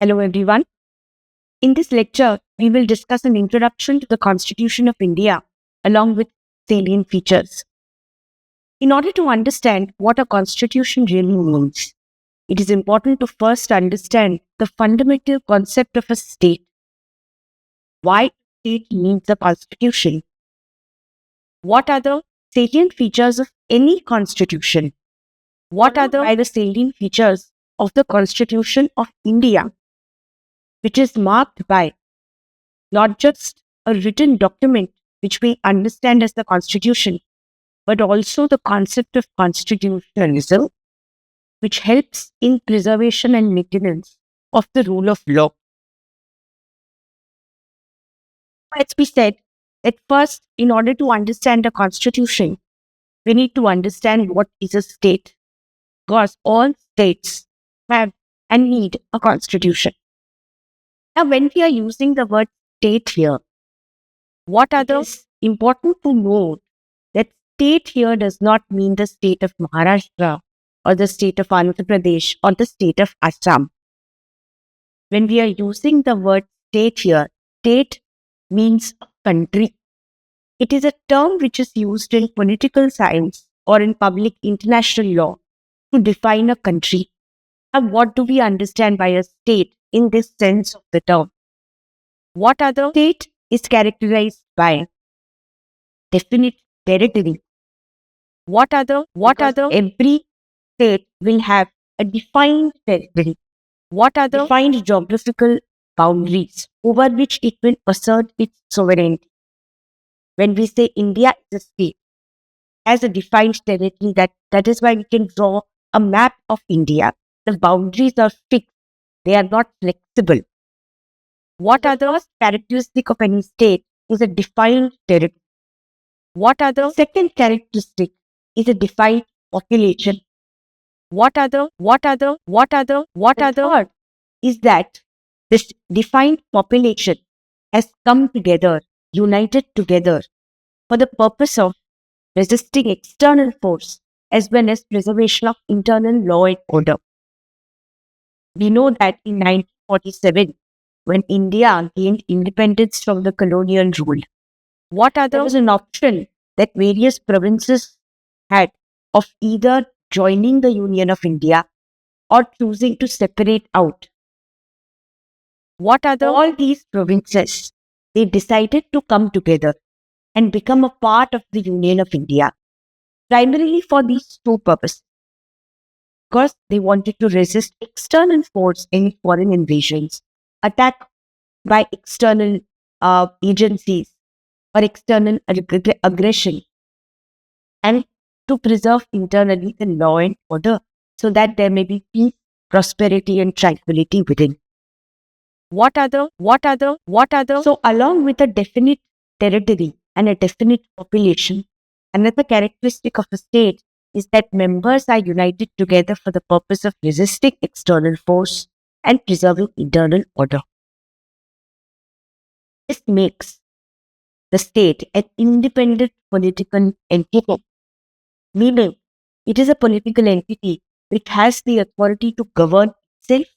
Hello everyone. In this lecture, we will discuss an introduction to the Constitution of India along with salient features. In order to understand what a constitution really means, it is important to first understand the fundamental concept of a state. Why a state needs a constitution? What are the salient features of any constitution? What are the salient features of the Constitution of India, which is marked by not just a written document which we understand as the Constitution, but also the concept of constitutionalism, which helps in preservation and maintenance of the rule of law. As we said, at first, in order to understand a constitution, we need to understand what is a state, because all states have and need a constitution. Now, when we are using the word state here, what are those important to note that state here does not mean the state of Maharashtra or the state of Andhra Pradesh or the state of Assam. When we are using the word state here, state means a country. It is a term which is used in political science or in public international law to define a country. And what do we understand by a state in this sense of the term? What other state is characterized by definite territory? What other every state will have a defined territory? What are the defined geographical boundaries over which it will assert its sovereignty? When we say India is a state, has a defined territory, that is why we can draw a map of India. The boundaries are fixed, they are not flexible. What are the characteristic of any state is a defined territory. What are the second characteristic is a defined population. What are the third is that this defined population has come together, united together for the purpose of resisting external force as well as preservation of internal law and order. We know that in 1947, when India gained independence from the colonial rule, there was an option that various provinces had of either joining the Union of India or choosing to separate out. All these provinces, they decided to come together and become a part of the Union of India, primarily for these two purposes. Because they wanted to resist external force, any foreign invasions, attack by external agencies or external aggression, and to preserve internally the law and order so that there may be peace, prosperity and tranquility within. So along with a definite territory and a definite population, another characteristic of a state is that members are united together for the purpose of resisting external force and preserving internal order. This makes the state an independent political entity, meaning it is a political entity which has the authority to govern itself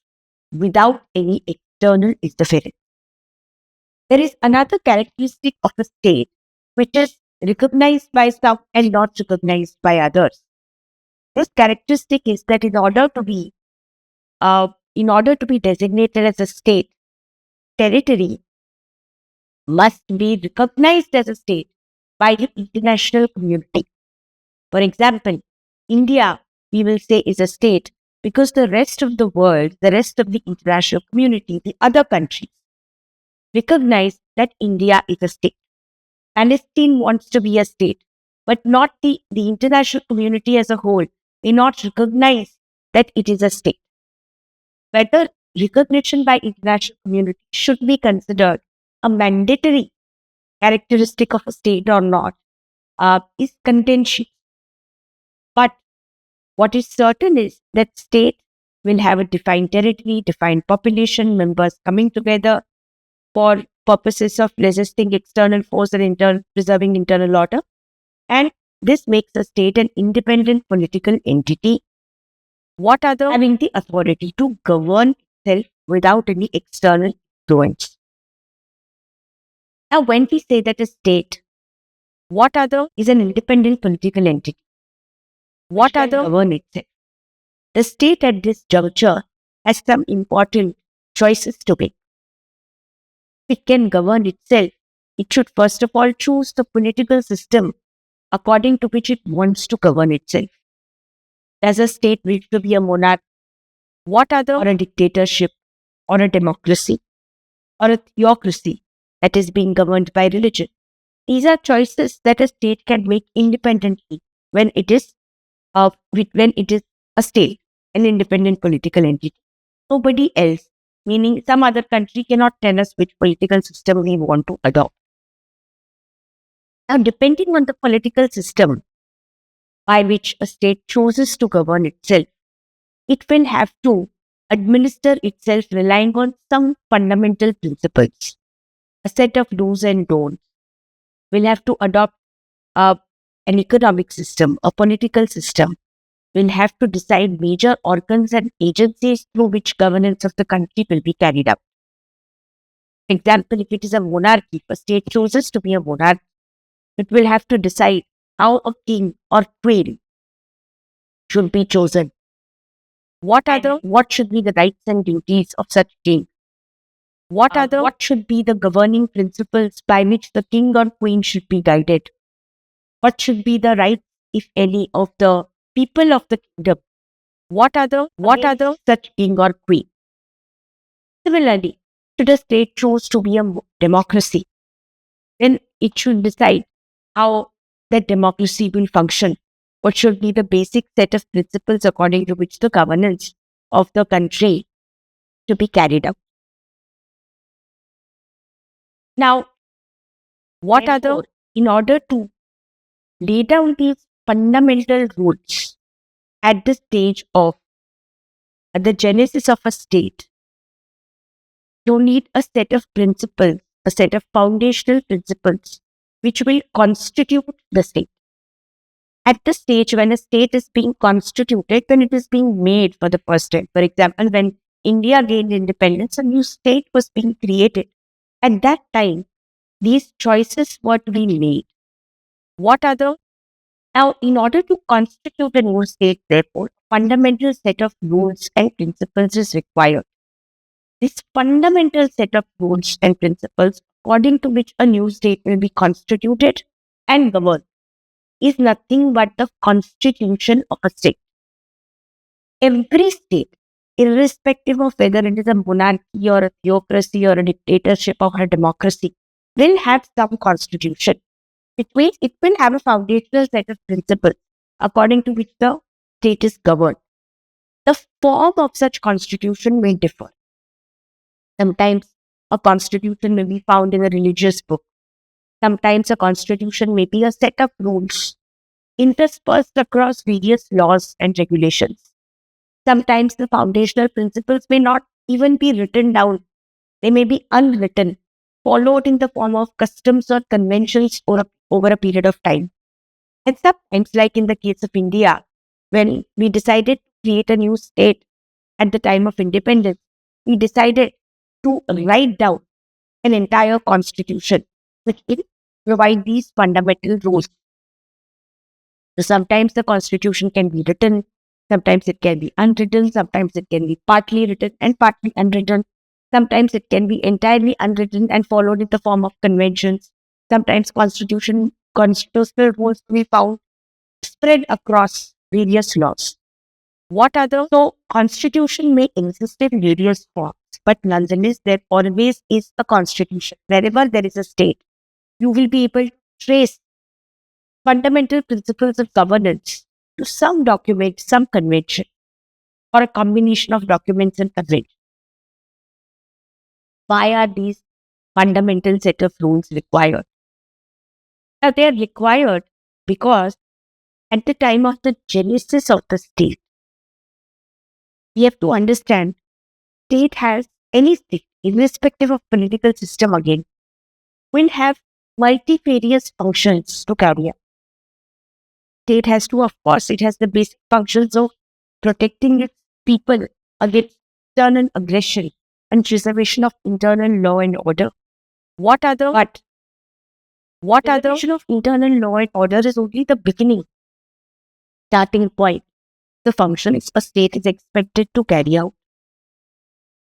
without any external interference. There is another characteristic of a state which is recognized by some and not recognized by others. This characteristic is that in order to be designated as a state, territory must be recognized as a state by the international community. For example, India, we will say, is a state because the rest of the world, the rest of the international community, the other countries, recognize that India is a state. Palestine wants to be a state, but not the international community as a whole may not recognize that it is a state. Whether recognition by international community should be considered a mandatory characteristic of a state or not is contentious. But what is certain is that state will have a defined territory, defined population, members coming together for purposes of resisting external force and preserving internal order. And this makes a state an independent political entity. Having the authority to govern itself without any external influence. Now, when we say that a state, what other is an independent political entity? What other govern itself? The state at this juncture has some important choices to make. If it can govern itself, it should first of all choose the political system according to which it wants to govern itself. Does a state wish to be a monarch? What other, or a dictatorship, or a democracy, or a theocracy that is being governed by religion? These are choices that a state can make independently when it is a state, an independent political entity. Nobody else, meaning some other country, cannot tell us which political system we want to adopt. Now, depending on the political system by which a state chooses to govern itself, it will have to administer itself relying on some fundamental principles, a set of do's and don'ts. Will have to adopt an economic system, a political system. Will have to decide major organs and agencies through which governance of the country will be carried out. For example, if it is a monarchy, if a state chooses to be a monarch, it will have to decide how a king or queen should be chosen. What should be the rights and duties of such king? What should be the governing principles by which the king or queen should be guided? What should be the rights, if any, of the people of the kingdom? What are the such king or queen? Similarly, should a state choose to be a democracy, then it should decide how that democracy will function. What should be the basic set of principles according to which the governance of the country to be carried out. Now, in order to lay down these fundamental rules at the stage of the genesis of a state, you need a set of principles, a set of foundational principles which will constitute the state. At the stage when a state is being constituted, when it is being made for the first time, for example, when India gained independence, a new state was being created. At that time, these choices were to be made. Now, in order to constitute a new state, therefore, a fundamental set of rules and principles is required. This fundamental set of rules and principles, according to which a new state will be constituted and governed, is nothing but the constitution of a state. Every state, irrespective of whether it is a monarchy or a theocracy or a dictatorship or a democracy, will have some constitution. It means it will have a foundational set of principles according to which the state is governed. The form of such constitution may differ. Sometimes a constitution may be found in a religious book. Sometimes a constitution may be a set of rules interspersed across various laws and regulations. Sometimes the foundational principles may not even be written down. They may be unwritten, followed in the form of customs or conventions over a period of time. And sometimes, like in the case of India, when we decided to create a new state at the time of independence, we decided to write down an entire constitution which will provide these fundamental rules. So sometimes the constitution can be written, sometimes it can be unwritten, sometimes it can be partly written and partly unwritten. Sometimes it can be entirely unwritten and followed in the form of conventions. Sometimes constitutional rules will be found spread across various laws. So constitution may exist in various forms, but nonetheless there always is a constitution. Wherever there is a state, you will be able to trace fundamental principles of governance to some document, some convention, or a combination of documents and conventions. Why are these fundamental set of rules required? Now, they are required because at the time of the genesis of the state, we have to understand any state, irrespective of political system again, will have multifarious functions to carry out. State has to, of course, it has the basic functions of protecting its people against external aggression, and preservation of internal law and order. What other? But what other? Preservation of internal law and order is only the beginning, starting point. The functions a state is expected to carry out.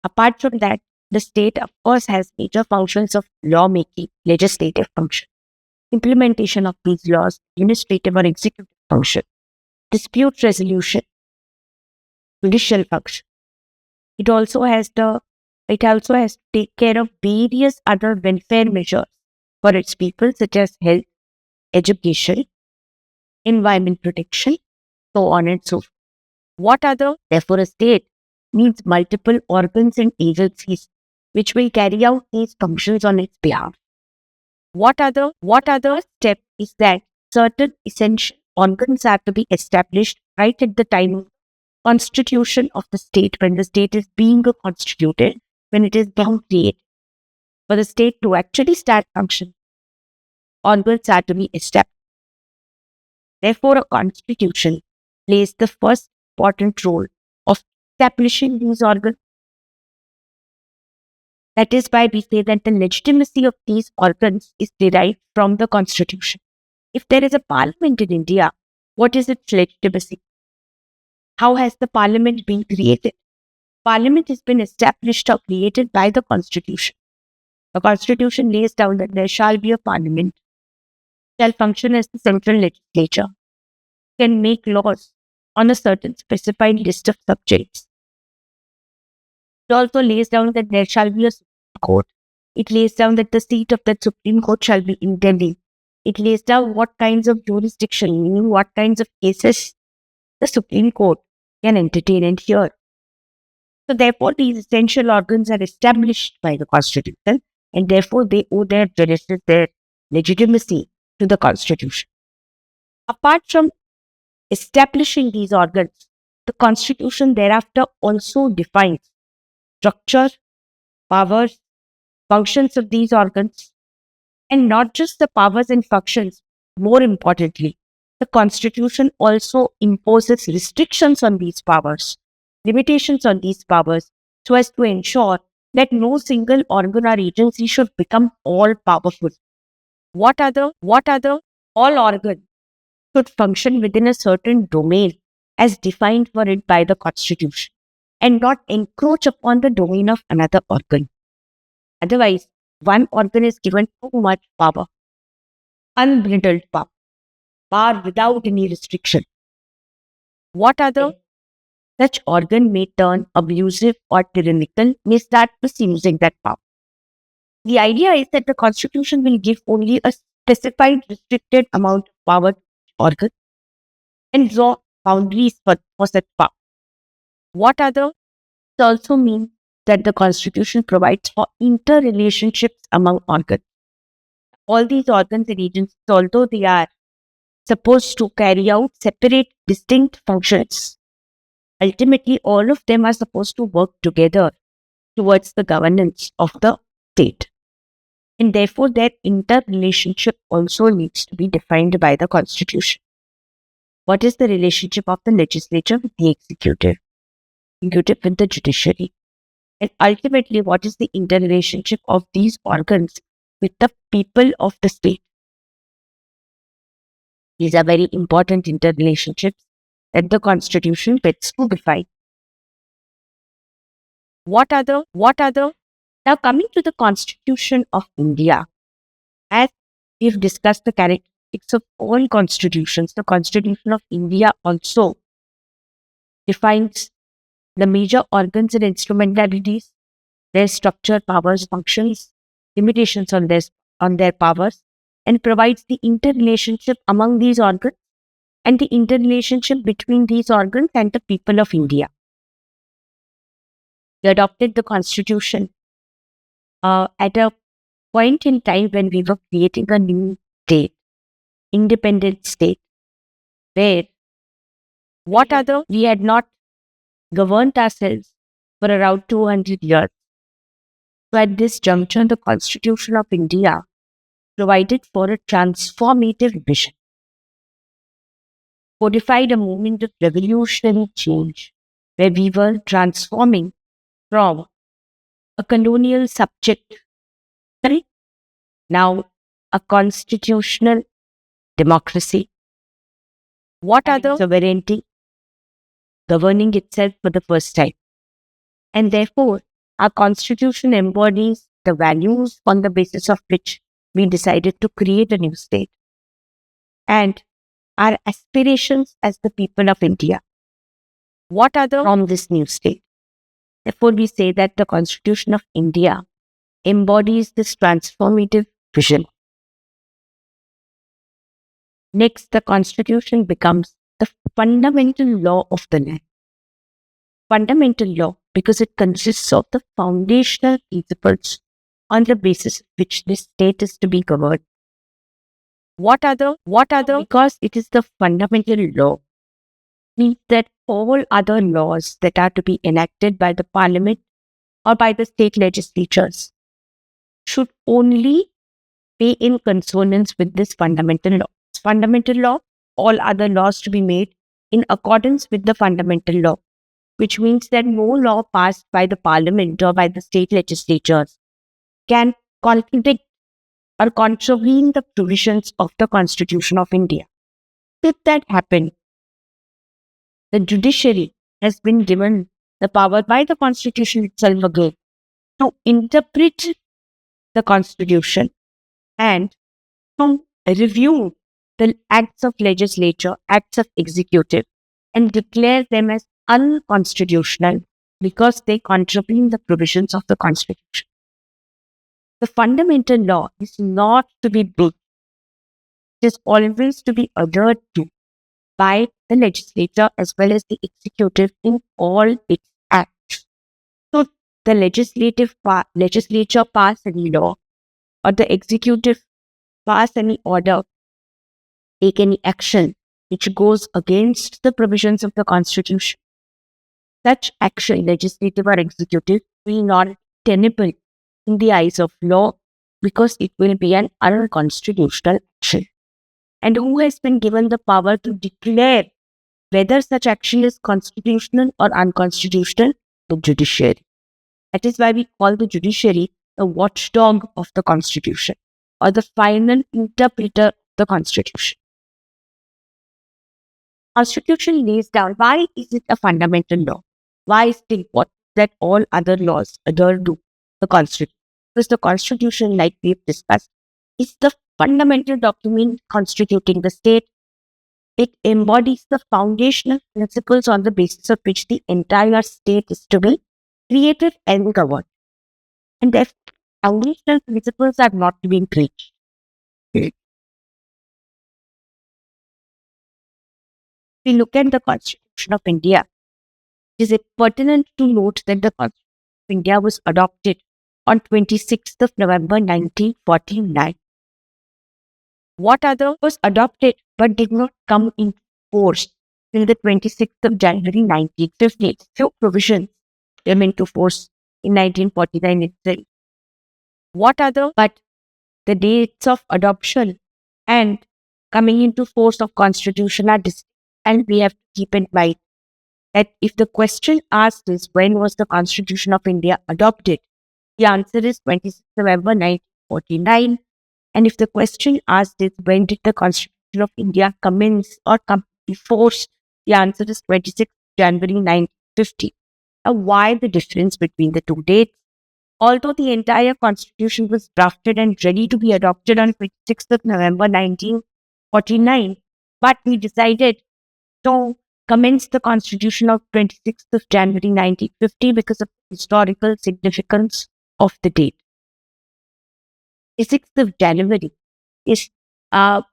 Apart from that, the state, of course, has major functions of lawmaking, legislative function, implementation of these laws, administrative or executive function, dispute resolution, judicial function. It also has to take care of various other welfare measures for its people, such as health, education, environment protection, so on and so forth. What other? Therefore, a state needs multiple organs and agencies which will carry out these functions on its behalf. What other step is that certain essential organs have to be established right at the time of constitution of the state, when the state is being constituted, when it is being created. For the state to actually start function, organs have to be established. Therefore, a constitution plays the first important role of establishing these organs. That is why we say that the legitimacy of these organs is derived from the constitution. If there is a parliament in India, what is its legitimacy? How has the parliament been created? Parliament has been established or created by the constitution. The constitution lays down that there shall be a parliament, shall function as the central legislature, can make laws on a certain specified list of subjects. It also lays down that there shall be a Supreme Court. It lays down that the seat of that Supreme Court shall be in Delhi. It lays down what kinds of jurisdiction, meaning what kinds of cases the Supreme Court can entertain and hear. So therefore, these essential organs are established by the Constitution, and therefore they owe their genesis, their legitimacy to the Constitution. Apart from establishing these organs, the Constitution thereafter also defines structure, powers, functions of these organs, and not just the powers and functions. More importantly, the Constitution also imposes restrictions on these powers, limitations on these powers, so as to ensure that no single organ or agency should become all powerful. What other? All organs should function within a certain domain as defined for it by the Constitution, and not encroach upon the domain of another organ. Otherwise, one organ is given too much power, unbridled power without any restriction. What other? Such organ may turn abusive or tyrannical, may start misusing that power. The idea is that the Constitution will give only a specified restricted amount of power to each organ and draw boundaries for such power. What other? It also means that the Constitution provides for interrelationships among organs. All these organs and agencies, although they are supposed to carry out separate, distinct functions, ultimately all of them are supposed to work together towards the governance of the state. And therefore, their interrelationship also needs to be defined by the Constitution. What is the relationship of the legislature with the executive with the judiciary? And ultimately, what is the interrelationship of these organs with the people of the state? These are very important interrelationships that the Constitution bids to define. What other? Now, coming to the Constitution of India, as we've discussed the characteristics of all constitutions, the Constitution of India also defines the major organs and instrumentalities, their structure, powers, functions, limitations on their powers, and provides the interrelationship among these organs and the interrelationship between these organs and the people of India. We adopted the Constitution at a point in time when we were creating a new state, independent state, where we had not governed ourselves for around 200 years. So at this juncture, the Constitution of India provided for a transformative vision, codified a moment of revolutionary change, where we were transforming from a colonial subject, correct? Now a constitutional democracy. What are the sovereignty governing itself for the first time? And therefore, our constitution embodies the values on the basis of which we decided to create a new state and our aspirations as the people of India. What are the from this new state? Therefore, we say that the Constitution of India embodies this transformative vision. Next, the Constitution becomes the fundamental law of the land. Fundamental law because it consists of the foundational principles on the basis of which this state is to be governed. What are the because it is the fundamental law means that all other laws that are to be enacted by the parliament or by the state legislatures should only be in consonance with this fundamental law. It's fundamental law, all other laws to be made in accordance with the fundamental law, which means that no law passed by the parliament or by the state legislatures can contradict or contravene the provisions of the Constitution of India. If that happened, the judiciary has been given the power by the Constitution itself again to interpret the Constitution and to review the acts of legislature, acts of executive, and declare them as unconstitutional because they contravene the provisions of the Constitution. The fundamental law is not to be broken. It is always to be adhered to by the legislature as well as the executive in all its acts. So the legislature pass any law or the executive pass any order, take any action which goes against the provisions of the Constitution. Such action, legislative or executive, will not be tenable in the eyes of law because it will be an unconstitutional action. And who has been given the power to declare whether such action is constitutional or unconstitutional? The judiciary. That is why we call the judiciary the watchdog of the Constitution or the final interpreter of the Constitution. Constitution lays down why is it a fundamental law? Why is it important that all other laws adhere to the Constitution? Because the Constitution, like we've discussed, is the fundamental document constituting the state. It embodies the foundational principles on the basis of which the entire state is to be created and governed. And therefore, foundational principles are not to be breached. If we look at the Constitution of India, it is pertinent to note that the Constitution of India was adopted on 26th of November 1949. What other was adopted but did not come into force till the 26th of January 1950. Few provisions came into force in 1949 itself. What other but the dates of adoption and coming into force of Constitution are distinct, and we have to keep in mind that if the question asked is when was the Constitution of India adopted, the answer is 26th November 1949. And if the question asked is when did the Constitution of India commence or come to force, the answer is 26th January 1950. Now, why the difference between the two dates? Although the entire Constitution was drafted and ready to be adopted on 26th of November 1949, but we decided to commence the Constitution of 26th of January 1950 because of the historical significance of the date. 26th of January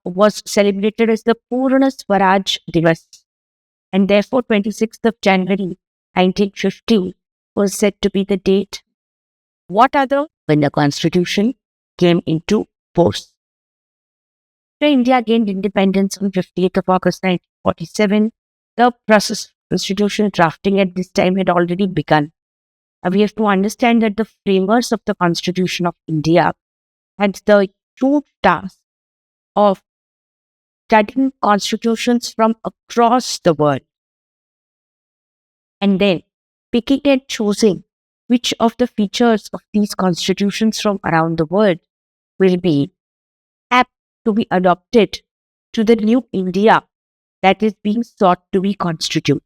was celebrated as the Purna Swaraj Divas, and therefore 26th of January 1950 was said to be the date. What other? When the Constitution came into force. So India gained independence on 58th of August 1947. The process of constitution drafting at this time had already begun. We have to understand that the framers of the Constitution of India had the huge task of studying constitutions from across the world and then picking and choosing which of the features of these constitutions from around the world will be apt to be adopted to the new India that is being sought to be constituted.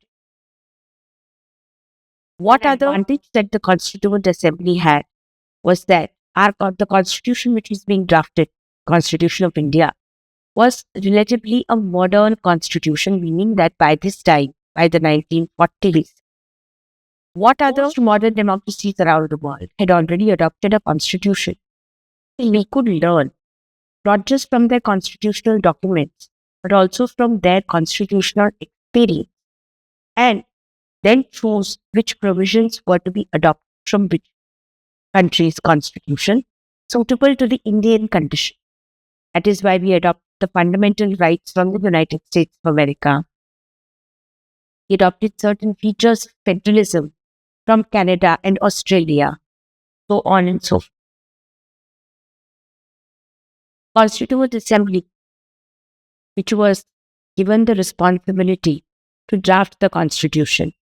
What other advantage that the Constituent Assembly had was that the constitution which is being drafted, Constitution of India, was relatively a modern constitution, meaning that by this time, by the 1940s, what other modern democracies around the world had already adopted a constitution. We could learn not just from their constitutional documents, but also from their constitutional experience, and then choose which provisions were to be adopted from which country's constitution suitable to the Indian condition. That is why we adopt the fundamental rights from the United States of America. We adopted certain features of federalism from Canada and Australia, so on and so forth. Constituent Assembly, which was given the responsibility to draft the constitution.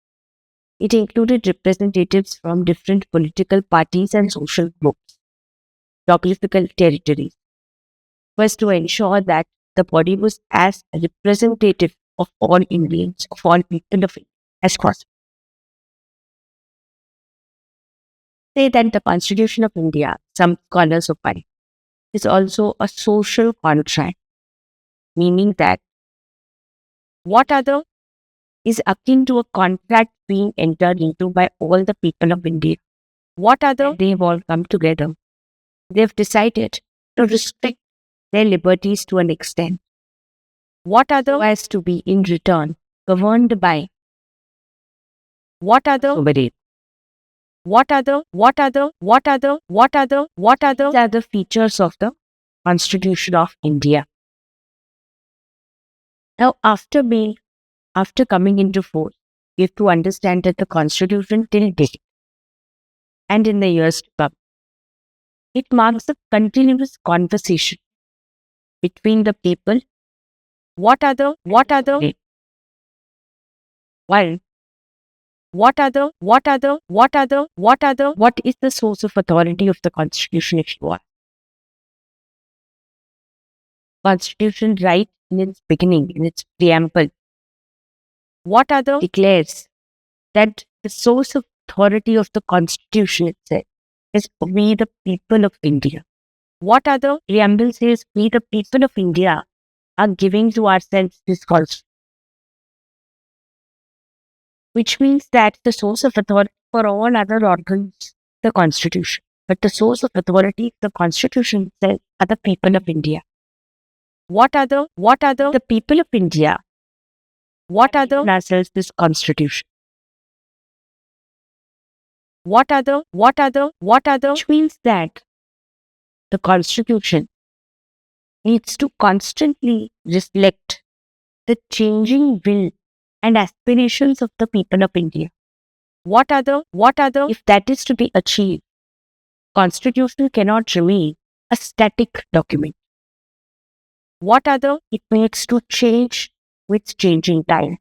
It included representatives from different political parties and social groups, geographical territories, was to ensure that the body was as representative of all Indians, of all people of India as possible. Say that the Constitution of India, some scholars opine, is also a social contract, meaning that what other is akin to a contract being entered into by all the people of India. What other they've all come together. They've decided to restrict their liberties to an extent. What other has to be in return governed by what other sovereign? What other are the features of the Constitution of India? Now, after coming into force, we have to understand that the Constitution till date and in the years to come, it marks a continuous conversation between the people. What is the source of authority of the Constitution, if you are? Constitution, right in its beginning, in its preamble, declares that the source of authority of the Constitution itself is we the people of India. What other preamble says? We the people of India are giving to ourselves this Constitution, which means that the source of authority for all other organs, the Constitution, but the source of authority, the Constitution itself, are the people of India. What other the people of India? What other ourselves this Constitution? What other, which means that the Constitution needs to constantly reflect the changing will and aspirations of the people of India. What other, if that is to be achieved, Constitution cannot remain a static document. What other, it needs to change with changing time.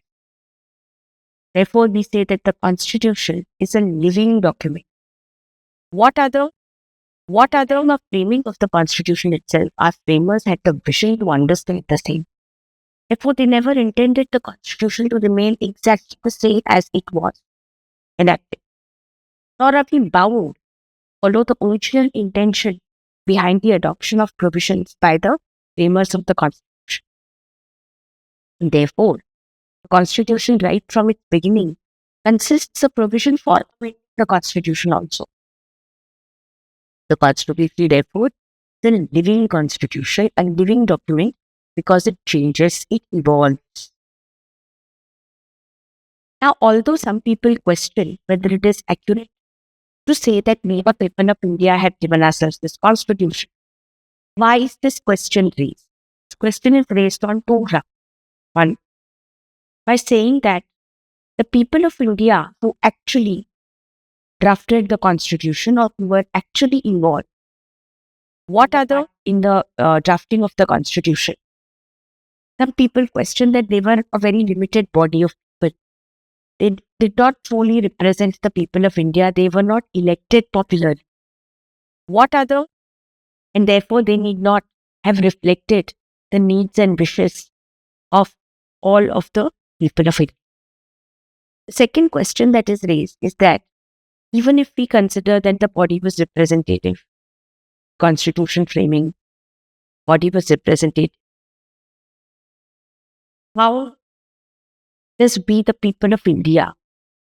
Therefore, we say that the Constitution is a living document. What other the framing of the Constitution itself, our framers had the vision to understand the same. Therefore, they never intended the Constitution to remain exactly the same as it was enacted. Nor are we bound to follow the original intention behind the adoption of provisions by the framers of the Constitution. Therefore, the Constitution, right from its beginning, consists of provision for the Constitution also. The Constitution, therefore, is a living constitution, a living document, because it changes, it evolves. Now, although some people question whether it is accurate to say that we, the people of India, have given ourselves this Constitution, why is this question raised? This question is raised on two grounds. One, by saying that the people of India who actually drafted the Constitution or who were actually involved, what are the in the drafting of the Constitution? Some people question that they were a very limited body of people. They did not fully represent the people of India. They were not elected popularly. What other? And therefore, they need not have reflected the needs and wishes of all of the people of India. The second question that is raised is that even if we consider that the body was representative, constitution framing, body was representative, how does we, the people of India,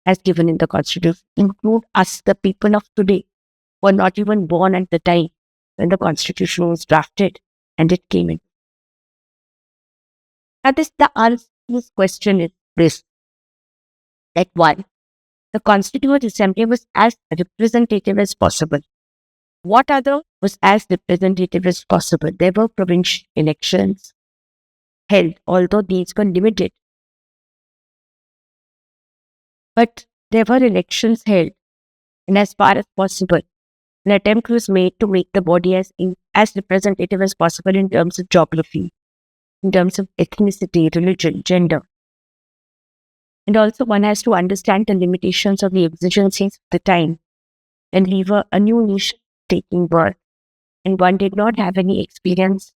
as given in the constitution, include us, the people of today, who are not even born at the time when the constitution was drafted and it came in? Now, the answer to this question is this: that one, the Constituent Assembly was as representative as possible. What other was as representative as possible? There were provincial elections held, although these were limited. But there were elections held, and as far as possible, an attempt was made to make the body as representative as possible in terms of geography, in terms of ethnicity, religion, gender. And also, one has to understand the limitations of the exigencies of the time when we were a new nation taking birth, and one did not have any experience,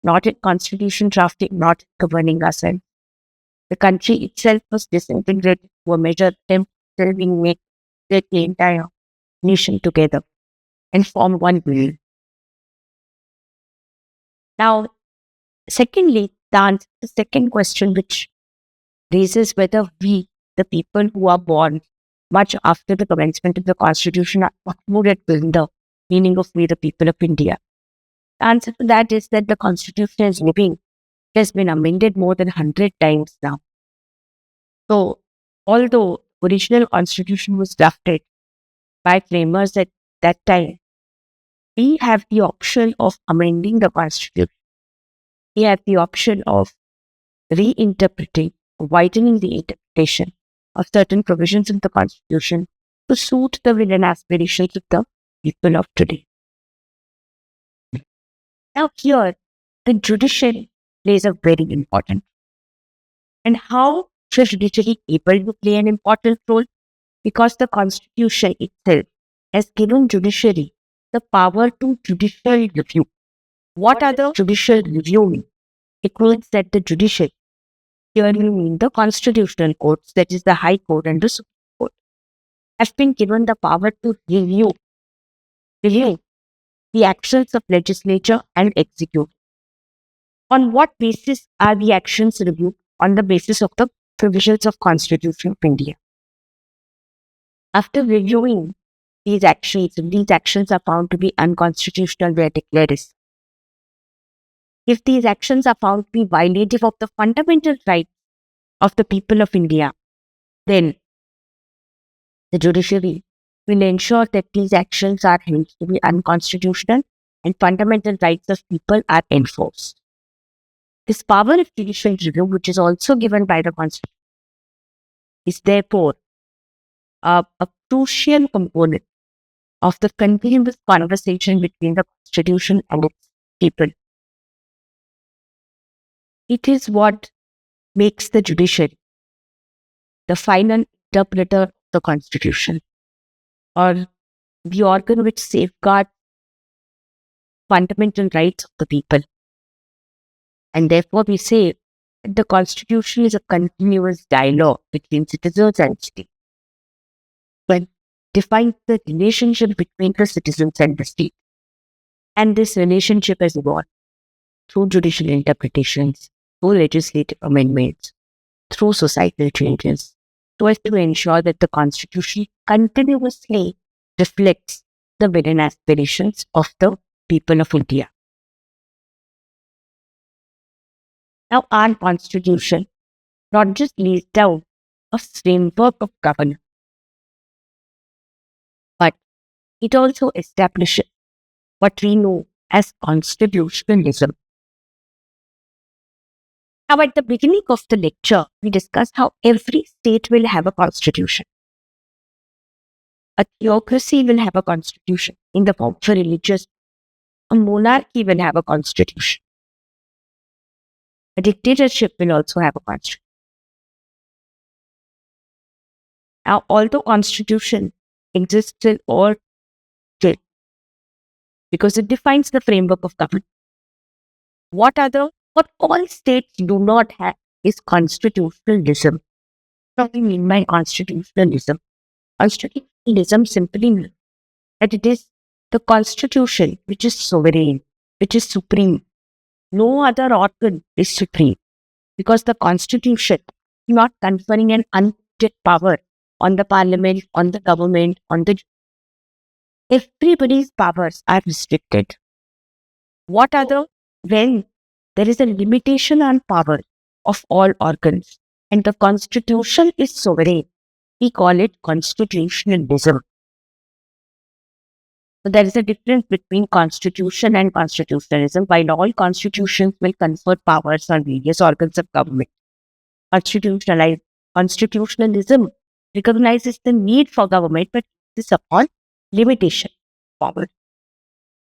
not in constitution drafting, not in governing ourselves. The country itself was disintegrated to a measured attempt till we make the entire nation together and form one will. Now, secondly, the second question, which raises whether we, the people who are born much after the commencement of the Constitution, are included within the meaning of we, the people of India. The answer to that is that the Constitution is living. It has been amended more than 100 times now. So, although original Constitution was drafted by framers at that time, we have the option of amending the Constitution. We have the option of reinterpreting, widening the interpretation of certain provisions of the Constitution to suit the will and aspirations of the people of today. Now, here, the judiciary plays a very important role. And how is the judiciary able to play an important role? Because the Constitution itself has given judiciary the power to judicial review. What are the judicial review mean? It means that the judiciary, here you mean the constitutional courts, that is the High Court and the Supreme Court, have been given the power to review the actions of legislature and executive. On what basis are the actions reviewed? On the basis of the provisions of Constitution of India. After reviewing these actions, if these actions are found to be unconstitutional, they are declared as. If these actions are found to be violative of the fundamental rights of the people of India, then the judiciary will ensure that these actions are held to be unconstitutional and fundamental rights of people are enforced. This power of judicial review, which is also given by the Constitution, is therefore a crucial component of the continuous conversation between the Constitution and its people. It is what makes the judiciary the final interpreter of the Constitution, or the organ which safeguards fundamental rights of the people. And therefore, we say that the Constitution is a continuous dialogue between citizens and state. When defines the relationship between the citizens and the state. And this relationship has evolved through judicial interpretations, through legislative amendments, through societal changes, so as to ensure that the Constitution continuously reflects the will and aspirations of the people of India. Now, our Constitution not just lays down a framework of governance, but it also establishes what we know as constitutionalism. Now, at the beginning of the lecture, we discussed how every state will have a constitution. A theocracy will have a constitution in the form of a religious. A monarchy will have a constitution. A dictatorship will also have a constitution. Now, although constitution exists in all states because it defines the framework of government, what all states do not have is constitutionalism. What do we mean by constitutionalism? Constitutionalism simply means that it is the constitution which is sovereign, which is supreme. No other organ is supreme because the constitution is not conferring an unlimited power on the parliament, on the government, on the everybody's powers are restricted. What other when there is a limitation on power of all organs and the constitution is sovereign, we call it constitutionalism. So there is a difference between constitution and constitutionalism. While all constitutions will confer powers on various organs of government, constitutionalism recognizes the need for government but insists upon limitation of power.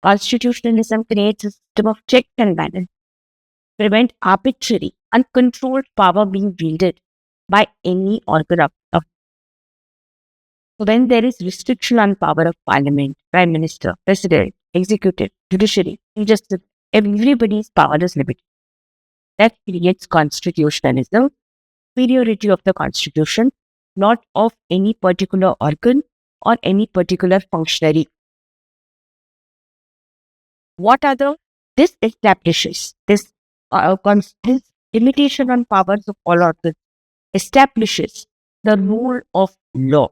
Constitutionalism creates a system of check and balance, prevent arbitrary, uncontrolled power being wielded by any organ of government. So when there is restriction on power of parliament, prime minister, president, executive, judiciary, justice, everybody's power is limited. That creates constitutionalism, superiority of the constitution, not of any particular organ or any particular functionary. What other? This establishes this limitation on powers of all organs establishes the rule of law.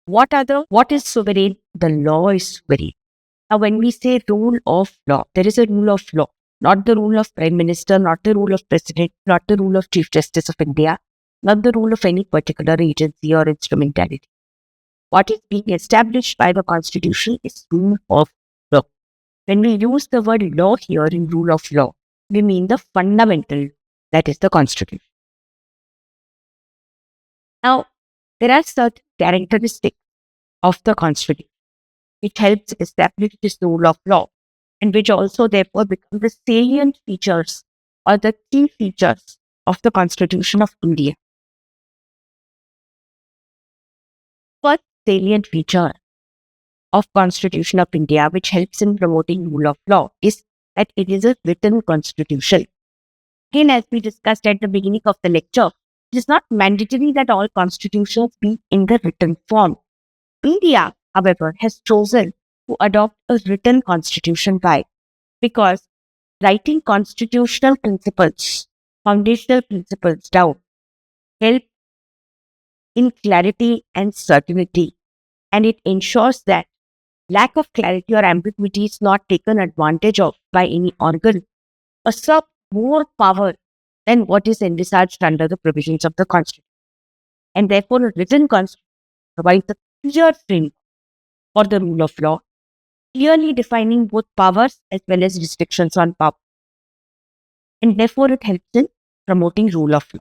What is sovereign? The law is sovereign. Now, when we say rule of law, there is a rule of law, not the rule of prime minister, not the rule of president, not the rule of chief justice of India, not the rule of any particular agency or instrumentality. What is being established by the constitution is rule of law. When we use the word law here in rule of law, we mean the fundamental, that is the constitution. Now, there are certain characteristics of the constitution which helps establish this rule of law and which also therefore become the salient features or the key features of the Constitution of India. First salient feature of Constitution of India which helps in promoting rule of law is that it is a written constitution. Again, as we discussed at the beginning of the lecture, it is not mandatory that all constitutions be in the written form. India, however, has chosen to adopt a written constitution. Why? Because writing constitutional principles, foundational principles down, help in clarity and certainty, and it ensures that lack of clarity or ambiguity is not taken advantage of by any organ, usurp more power than what is envisaged under the provisions of the Constitution. And therefore, a written Constitution provides a clear framework for the rule of law, clearly defining both powers as well as restrictions on power. And therefore, it helps in promoting rule of law.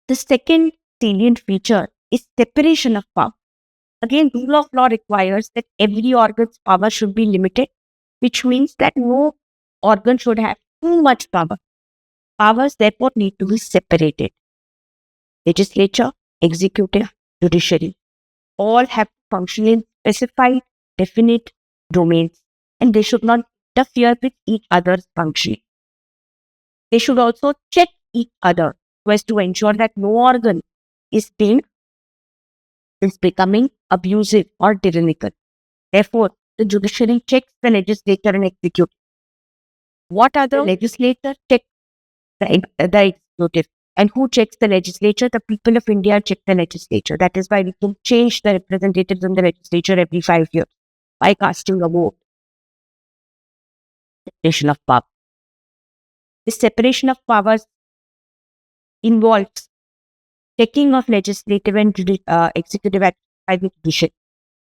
The second salient feature is separation of power. Again, rule of law requires that every organ's power should be limited, which means that no organ should have too much power. Powers therefore need to be separated. Legislature, executive, judiciary, all have to function in specified, definite domains, and they should not interfere with each other's functioning. They should also check each other so as to ensure that no organ is becoming abusive or tyrannical. Therefore, the judiciary checks the legislature and executive. What are the legislature checks the executive? And who checks the legislature? The people of India check the legislature. That is why we can change the representatives in the legislature every 5 years by casting a vote. Separation of power. This separation of powers involves checking of legislative and executive action by the judiciary,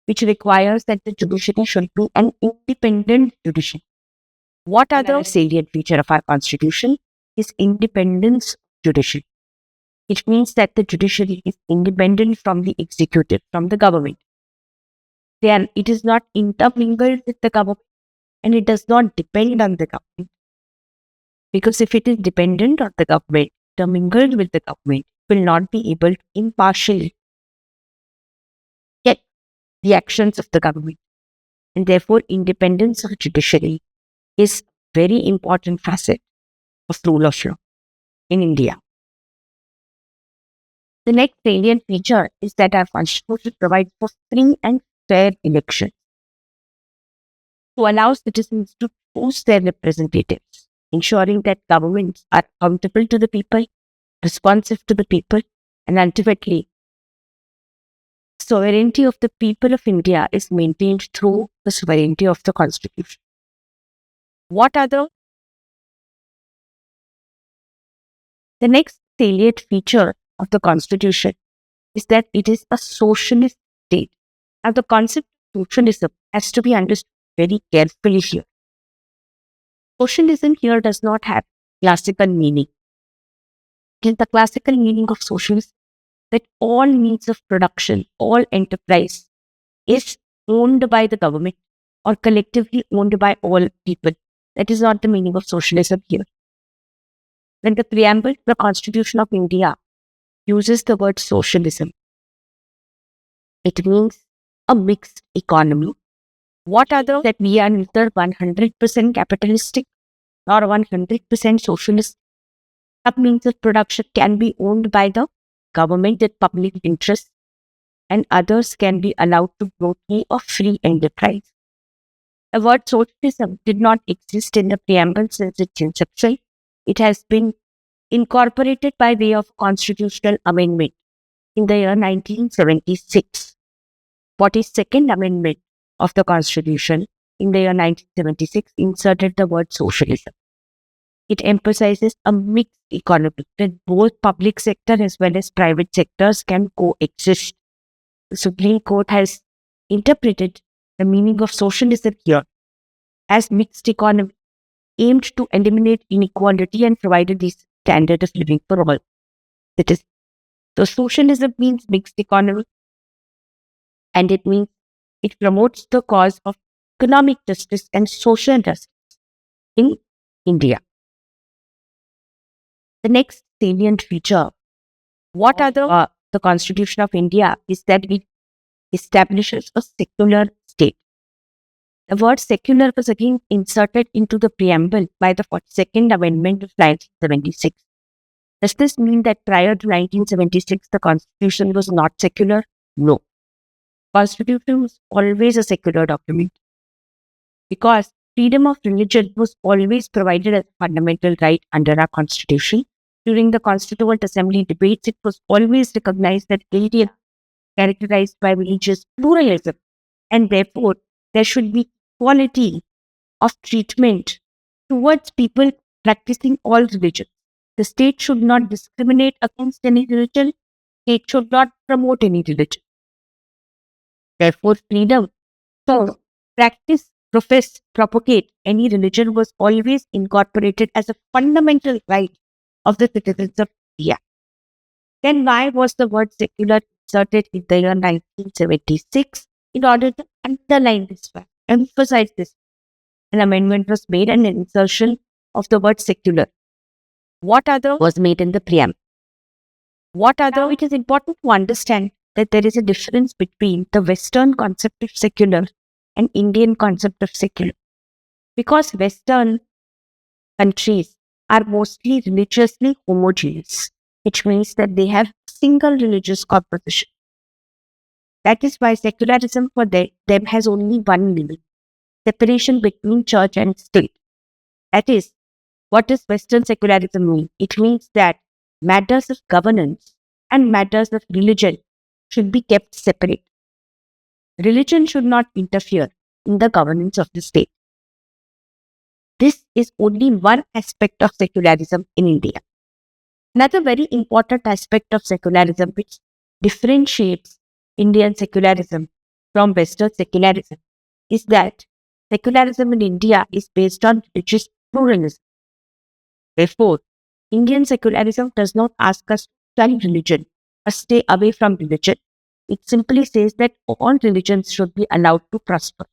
which requires that the judiciary should be an independent judiciary. What other salient feature of our constitution is independence of judiciary. It means that the judiciary is independent from the executive, from the government. It is not intermingled with the government and it does not depend on the government. Because if it is dependent on the government, intermingled with the government, will not be able to impartially get the actions of the government. And therefore, independence of judiciary is a very important facet of rule of law in India. The next salient feature is that our constitution provides for free and fair elections to allow citizens to choose their representatives, ensuring that governments are accountable to the people, responsive to the people, and ultimately, sovereignty of the people of India is maintained through the sovereignty of the constitution. What are the next salient feature of the constitution is that it is a socialist state. Now, the concept of socialism has to be understood very carefully here. Socialism here does not have classical meaning. In the classical meaning of socialism, that all means of production, all enterprise is owned by the government or collectively owned by all people. That is not the meaning of socialism here. When the preamble to the Constitution of India uses the word socialism, it means a mixed economy. What are the that we are neither 100% capitalistic nor 100% socialist? Some means of production can be owned by the government at public interest, and others can be allowed to grow through a free enterprise. The word socialism did not exist in the preamble since its inception. It has been incorporated by way of constitutional amendment in the year 1976. 42nd Amendment of the Constitution in the year 1976 inserted the word socialism. It emphasizes a mixed economy that both public sector as well as private sectors can coexist. The Supreme Court has interpreted the meaning of socialism here as mixed economy, aimed to eliminate inequality and provided this standard of living for all. That is, so socialism means mixed economy, and it means it promotes the cause of economic justice and social justice in India. The next salient feature, what are the Constitution of India, is that it establishes a secular state. The word secular was again inserted into the preamble by the 42nd Amendment of 1976. Does this mean that prior to 1976, the Constitution was not secular? No. Constitution was always a secular document because freedom of religion was always provided as a fundamental right under our Constitution. During the Constituent Assembly debates, it was always recognized that India is characterized by religious pluralism, and therefore there should be equality of treatment towards people practicing all religions. The state should not discriminate against any religion. State should not promote any religion. Therefore, freedom to practice, profess, propagate any religion was always incorporated as a fundamental right of the citizens of India. Then why was the word secular inserted in the year 1976? In order to underline this fact, emphasize this, an amendment was made and an insertion of the word secular. What other was made in the preamble? What other? It is important to understand that there is a difference between the Western concept of secular and Indian concept of secular. Because Western countries are mostly religiously homogeneous, which means that they have single religious composition. That is why secularism for them has only one meaning: separation between church and state. That is, what does Western secularism mean? It means that matters of governance and matters of religion should be kept separate. Religion should not interfere in the governance of the state. This is only one aspect of secularism in India. Another very important aspect of secularism which differentiates Indian secularism from Western secularism is that secularism in India is based on religious pluralism. Therefore, Indian secularism does not ask us to study religion or stay away from religion. It simply says that all religions should be allowed to prosper.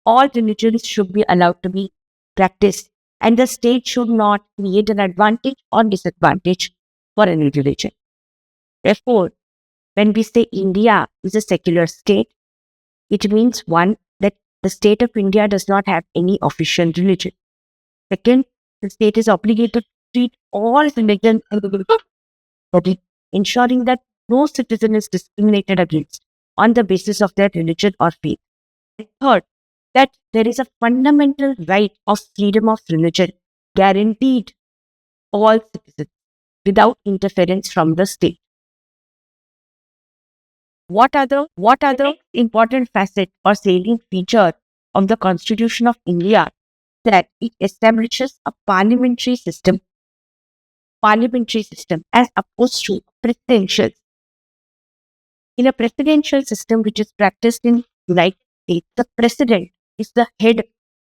All religions should be allowed to be practiced, and the state should not create an advantage or disadvantage for any religion. Therefore, when we say India is a secular state, it means one, that the state of India does not have any official religion. Second, the state is obligated to treat all religions equally, ensuring that no citizen is discriminated against on the basis of their religion or faith. And third, that there is a fundamental right of freedom of religion guaranteed all citizens without interference from the state. What other important facet or salient feature of the Constitution of India that it establishes a parliamentary system as opposed to presidential. In a presidential system which is practiced in United States, the president is the head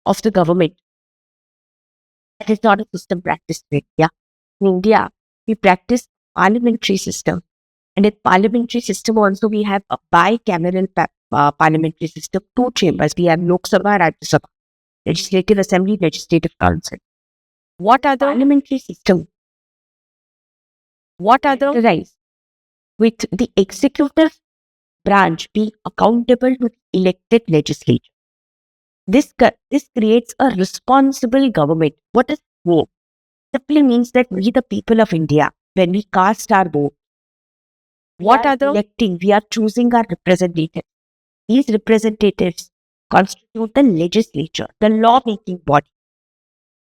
of the government. That is not a system practiced in India. In India, we practice parliamentary system. And in parliamentary system also we have a bicameral parliamentary system, two chambers. We have Lok Sabha, Rajya Sabha, Legislative Assembly, Legislative Council. What other parliamentary system? What other rise with the executive branch being accountable to the elected legislature? This creates a responsible government. What is vote? Simply means that we, the people of India, when we cast our vote, what are electing? We are choosing our representatives. These representatives constitute the legislature, the law-making body.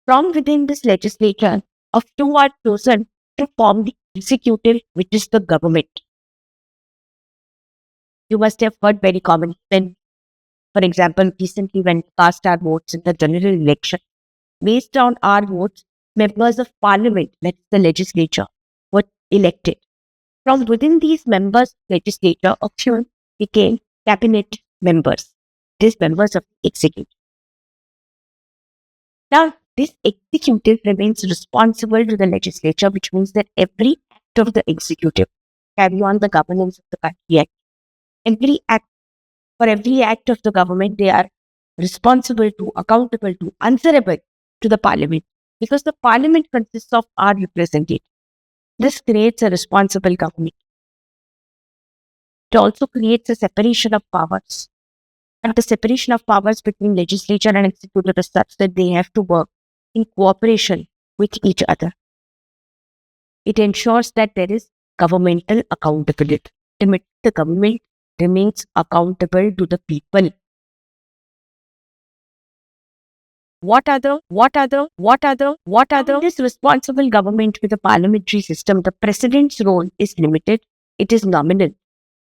From within this legislature, a few are chosen to form the executive, which is the government. You must have heard very common when, for example, recently when we cast our votes in the general election, based on our votes, members of parliament, that's the legislature, were elected. From within these members of legislature, a few became cabinet members, these members of the executive. Now, this executive remains responsible to the legislature, which means that every act of the executive carry on the governance of the country. For every act of the government, they are responsible to, accountable to, answerable to the parliament, because the parliament consists of our representatives. This creates a responsible government. It also creates a separation of powers. And the separation of powers between legislature and executive is such that they have to work in cooperation with each other. It ensures that there is governmental accountability. Ultimately, the government remains accountable to the people. What other this responsible government with a parliamentary system, the president's role is limited. It is nominal.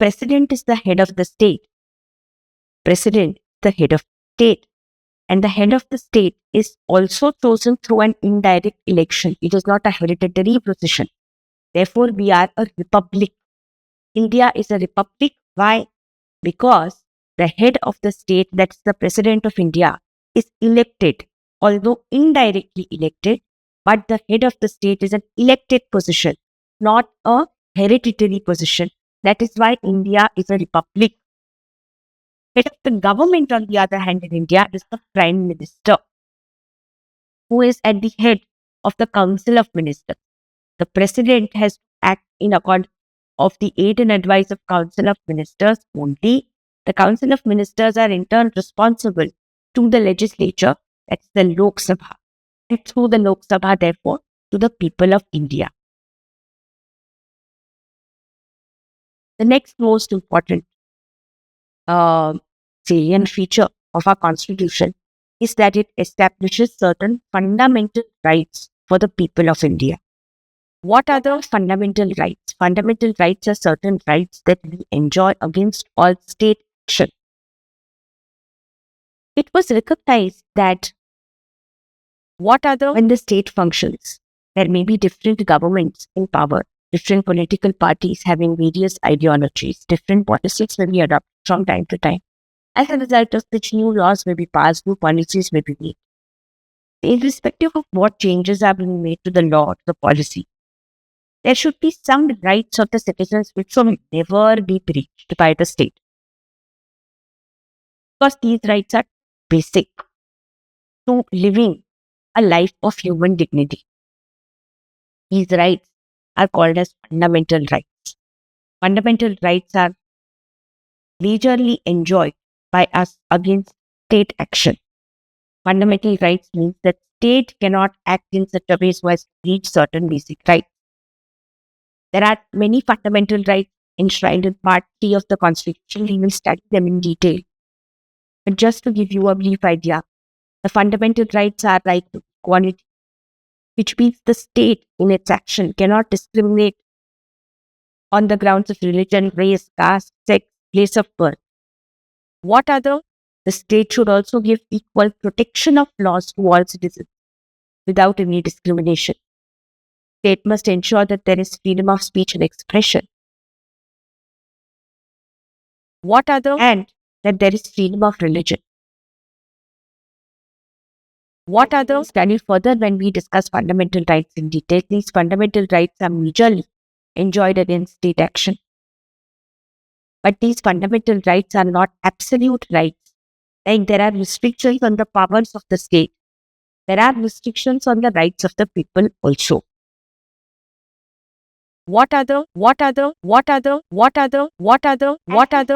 President is the head of the state. President, the head of state. And the head of the state is also chosen through an indirect election. It is not a hereditary position. Therefore, we are a republic. India is a republic. Why? Because the head of the state, that's the president of India, is elected, although indirectly elected, but the head of the state is an elected position, not a hereditary position. That is why India is a republic. Head of the government, on the other hand, in India is the Prime Minister, who is at the head of the Council of Ministers. The President has to act in accordance of the aid and advice of Council of Ministers only. The Council of Ministers are in turn responsible to the legislature, that's the Lok Sabha, and through the Lok Sabha, therefore, to the people of India. The next most important salient feature of our constitution is that it establishes certain fundamental rights for the people of India. What are the fundamental rights? Fundamental rights are certain rights that we enjoy against all state action. It was recognized that when the state functions, there may be different governments in power, different political parties having various ideologies, different policies may be adopted from time to time. As a result of which new laws may be passed, new policies may be made. Irrespective of what changes are being made to the law or the policy, there should be some rights of the citizens which will never be breached by the state. Because these rights are basic to living a life of human dignity. These rights are called as fundamental rights. Fundamental rights are majorly enjoyed by us against state action. Fundamental rights means that state cannot act in such a way as to reach certain basic rights. There are many fundamental rights enshrined in Part 3 of the Constitution. We will study them in detail. But just to give you a brief idea, the fundamental rights are right to equality, which means the state in its action cannot discriminate on the grounds of religion, race, caste, sex, place of birth. What other? The state should also give equal protection of laws to all citizens without any discrimination. State must ensure that there is freedom of speech and expression. What other? And that there is freedom of religion. What other? Study further when we discuss fundamental rights in detail. These fundamental rights are majorly enjoyed against state action. But these fundamental rights are not absolute rights. Like there are restrictions on the powers of the state. There are restrictions on the rights of the people also. What other?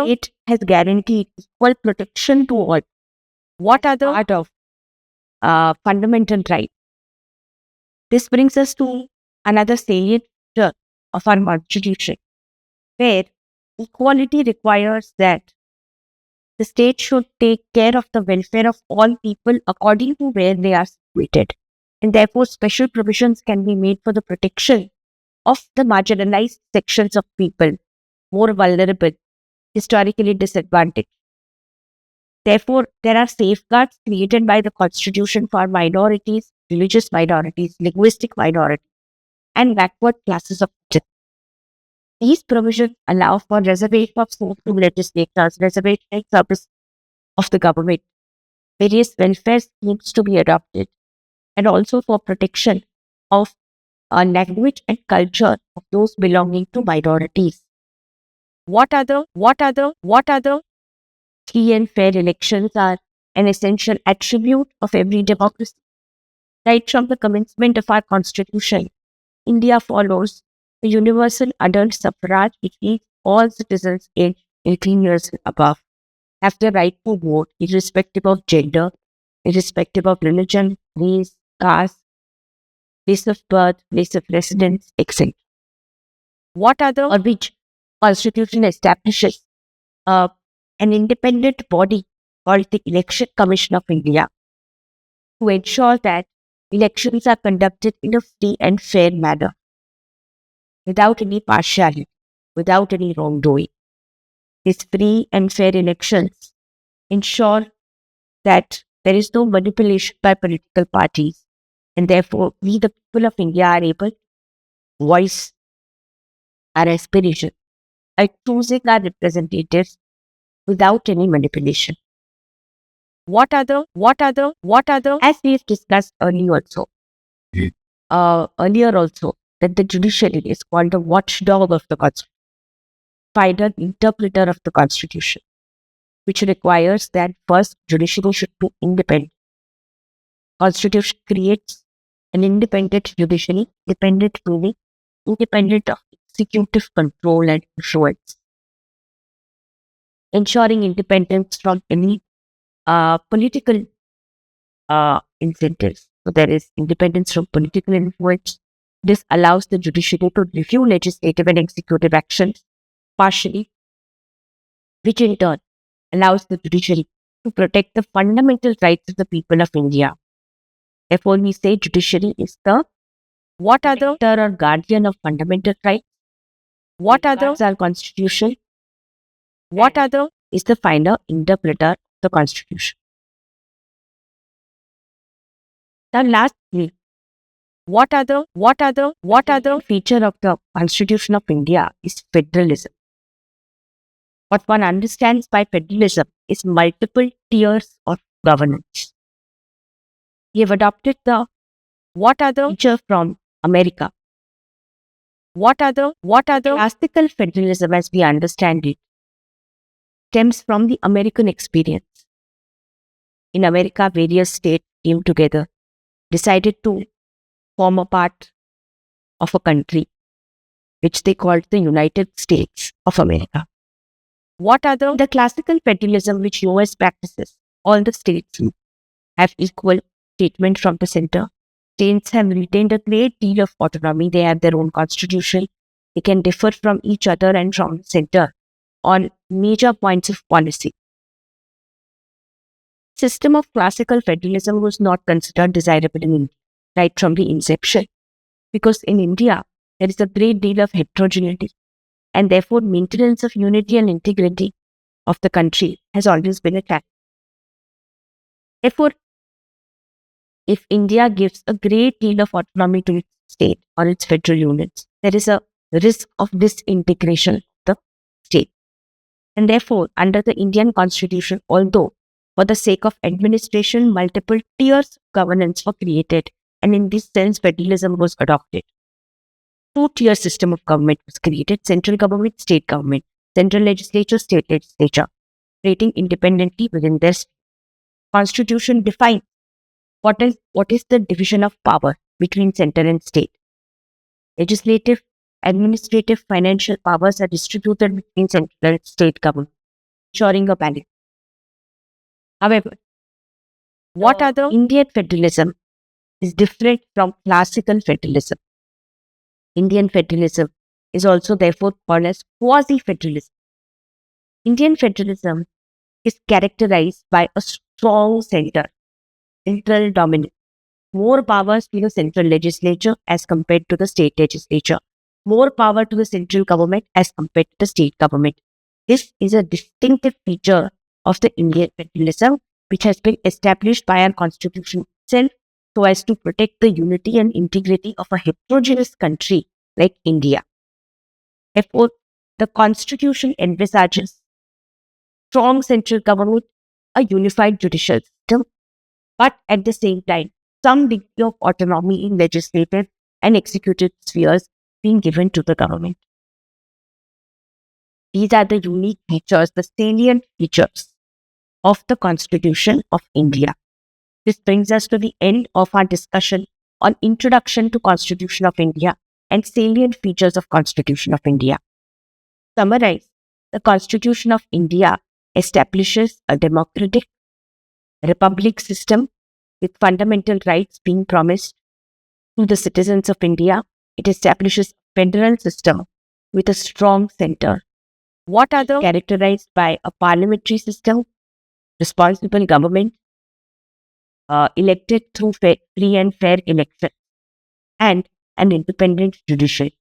It has guaranteed equal protection to all. What other part of fundamental right? This brings us to another salient feature of our constitution, where equality requires that the state should take care of the welfare of all people according to where they are situated. And therefore, special provisions can be made for the protection of the marginalized sections of people, more vulnerable, historically disadvantaged. Therefore, there are safeguards created by the Constitution for minorities, religious minorities, linguistic minorities, and backward classes of citizens. These provisions allow for reservation of scope to legislators, reservation in service of the government, various welfare schemes to be adopted, and also for protection of language and culture of those belonging to minorities. What other? Free and fair elections are an essential attribute of every democracy. Right from the commencement of our constitution, India follows the universal adult suffrage, which means all citizens aged 18 years and above have the right to vote, irrespective of gender, irrespective of religion, race, caste, place of birth, place of residence, etc. What other? Or which constitution establishes an independent body called the Election Commission of India to ensure that elections are conducted in a free and fair manner, without any partiality, without any wrongdoing. These free and fair elections ensure that there is no manipulation by political parties, and therefore we, the people of India, are able to voice our aspirations by choosing our representatives without any manipulation. What other? As we have discussed earlier also, that the judiciary is called the watchdog of the Constitution, final interpreter of the Constitution, which requires that first judiciary should be independent. Constitution creates an independent judiciary, independent meaning independent of executive control and influence, ensuring independence from any political incentives. So there is independence from political influence. This allows the judiciary to review legislative and executive actions partially, which in turn allows the judiciary to protect the fundamental rights of the people of India. Therefore, we say judiciary is the protector or guardian of fundamental rights. What others are constitution? What other is the final interpreter of the Constitution? Now, lastly, what other feature of the Constitution of India is federalism. What one understands by federalism is multiple tiers of governance. We have adopted the feature from America. Classical federalism, as we understand it, stems from the American experience. In America, various states came together, decided to form a part of a country, which they called the United States of America. What are the classical federalism which US practices? All the states have equal treatment from the center. States have retained a great deal of autonomy. They have their own constitution. They can differ from each other and from the center on major points of policy. System of classical federalism was not considered desirable in India right from the inception, because in India there is a great deal of heterogeneity, and therefore maintenance of unity and integrity of the country has always been a challenge. Therefore, if India gives a great deal of autonomy to its state or its federal units, there is a risk of disintegration of the state. And therefore, under the Indian Constitution, although for the sake of administration, multiple tiers of governance were created, and in this sense, federalism was adopted. Two-tier system of government was created: central government, state government, central legislature, state legislature, operating independently within their state. Constitution defines what is the division of power between center and state. Legislative, administrative, financial powers are distributed between central and state government, ensuring a balance. However, what are the Indian federalism is different from classical federalism. Indian federalism is also therefore called as quasi-federalism. Indian federalism is characterized by a strong center, central dominance, more powers to the central legislature as compared to the state legislature, more power to the central government as compared to the state government. This is a distinctive feature of the Indian federalism, which has been established by our constitution itself so as to protect the unity and integrity of a heterogeneous country like India. Therefore, the constitution envisages strong central government, a unified judicial system, but at the same time, some degree of autonomy in legislative and executive spheres being given to the government. These are the unique features, the salient features of the Constitution of India. This brings us to the end of our discussion on Introduction to Constitution of India and salient features of Constitution of India. To summarize, the Constitution of India establishes a democratic republic system with fundamental rights being promised to the citizens of India. It establishes a federal system with a strong center. What are the characterized by a parliamentary system, responsible government, elected through free and fair elections, and an independent judiciary.